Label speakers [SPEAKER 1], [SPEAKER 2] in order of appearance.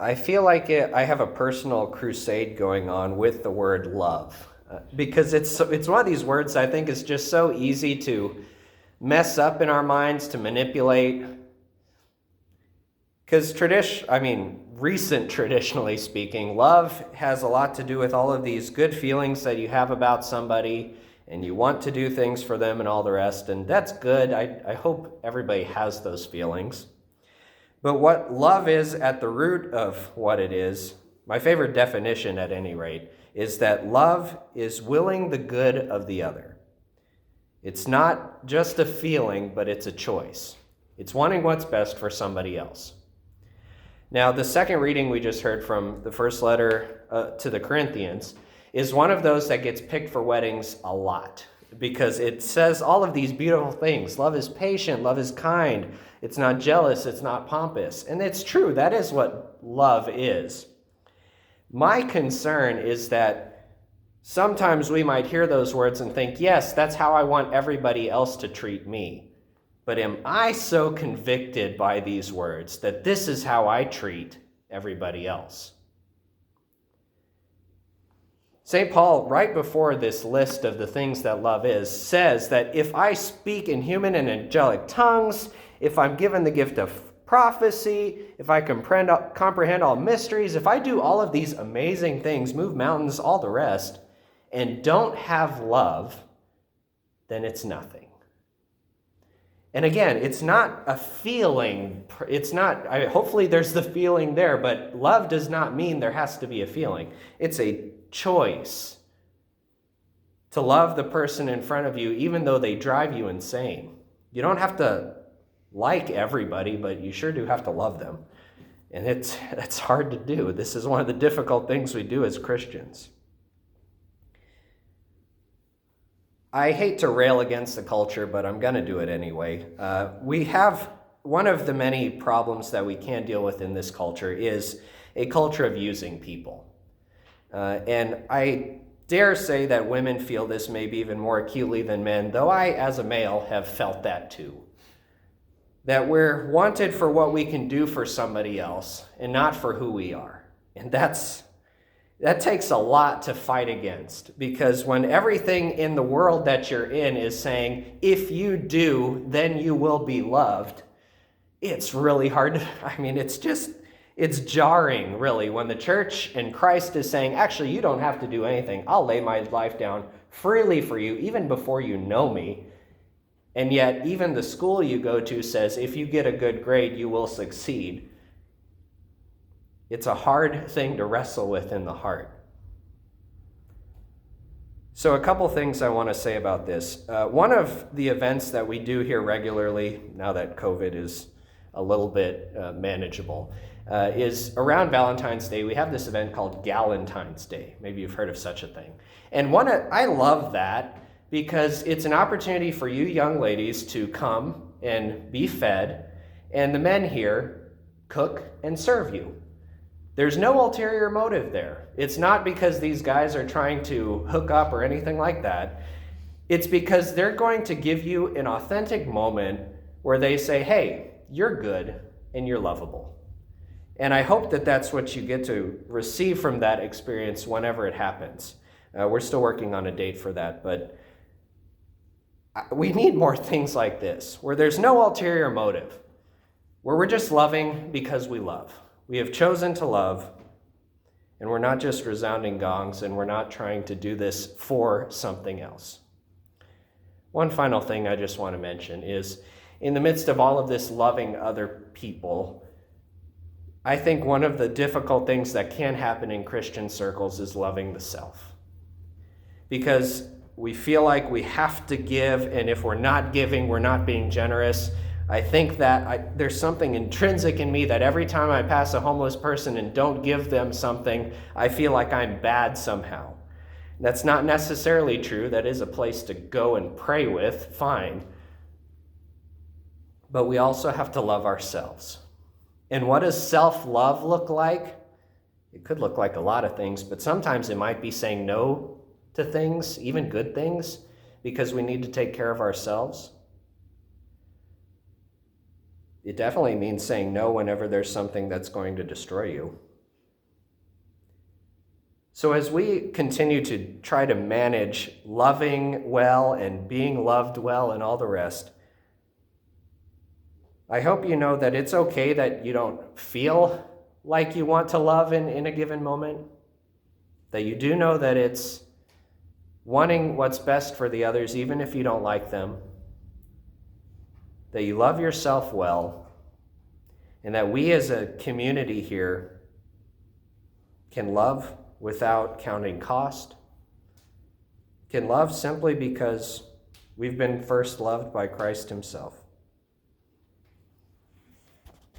[SPEAKER 1] I feel like I have a personal crusade going on with the word love because it's one of these words I think is just so easy to mess up in our minds, to manipulate. Because recent traditionally speaking, love has a lot to do with all of these good feelings that you have about somebody, and you want to do things for them and all the rest, and that's good. I hope everybody has those feelings. But what love is at the root of what it is, my favorite definition at any rate, is that love is willing the good of the other. It's not just a feeling, but it's a choice. It's wanting what's best for somebody else. Now, the second reading we just heard from the first letter to the Corinthians is one of those that gets picked for weddings a lot because it says all of these beautiful things. Love is patient, love is kind, it's not jealous, it's not pompous. And it's true, that is what love is. My concern is that sometimes we might hear those words and think, yes, that's how I want everybody else to treat me. But am I so convicted by these words that this is how I treat everybody else? St. Paul, right before this list of the things that love is, says that if I speak in human and angelic tongues, if I'm given the gift of prophecy, if I comprehend all mysteries, if I do all of these amazing things, move mountains, all the rest, and don't have love, then it's nothing. And again, it's not a feeling. Hopefully there's the feeling there, but love does not mean there has to be a feeling. It's a choice to love the person in front of you, even though they drive you insane. You don't have to like everybody, but you sure do have to love them. And it's hard to do. This is one of the difficult things we do as Christians. I hate to rail against the culture, but I'm going to do it anyway. We have one of the many problems that we can deal with in this culture is a culture of using people. And I dare say that women feel this maybe even more acutely than men, though I, as a male, have felt that too. That we're wanted for what we can do for somebody else and not for who we are. And that takes a lot to fight against, because when everything in the world that you're in is saying, if you do, then you will be loved, it's really hard it's jarring, really, when the church and Christ is saying, actually, you don't have to do anything. I'll lay my life down freely for you, even before you know me. And yet, even the school you go to says, if you get a good grade, you will succeed. It's a hard thing to wrestle with in the heart. So a couple things I want to say about this. One of the events that we do here regularly, now that COVID is a little bit manageable, is around Valentine's Day. We have this event called Galentine's Day. Maybe you've heard of such a thing. And I love that because it's an opportunity for you young ladies to come and be fed, and the men here cook and serve you. There's no ulterior motive there. It's not because these guys are trying to hook up or anything like that. It's because they're going to give you an authentic moment where they say, hey, you're good and you're lovable. And I hope that that's what you get to receive from that experience whenever it happens. We're still working on a date for that, but we need more things like this, where there's no ulterior motive, where we're just loving because we love. We have chosen to love, and we're not just resounding gongs, and we're not trying to do this for something else. One final thing I just want to mention is, in the midst of all of this loving other people, I think one of the difficult things that can happen in Christian circles is loving the self. Because we feel like we have to give, and if we're not giving, we're not being generous. I think that there's something intrinsic in me that every time I pass a homeless person and don't give them something, I feel like I'm bad somehow. That's not necessarily true. That is a place to go and pray with, fine. But we also have to love ourselves. And what does self-love look like? It could look like a lot of things, but sometimes it might be saying no to things, even good things, because we need to take care of ourselves. It definitely means saying no whenever there's something that's going to destroy you. So as we continue to try to manage loving well and being loved well and all the rest, I hope you know that it's okay that you don't feel like you want to love in a given moment, that you do know that it's wanting what's best for the others even if you don't like them, that you love yourself well, and that we as a community here can love without counting cost, can love simply because we've been first loved by Christ himself.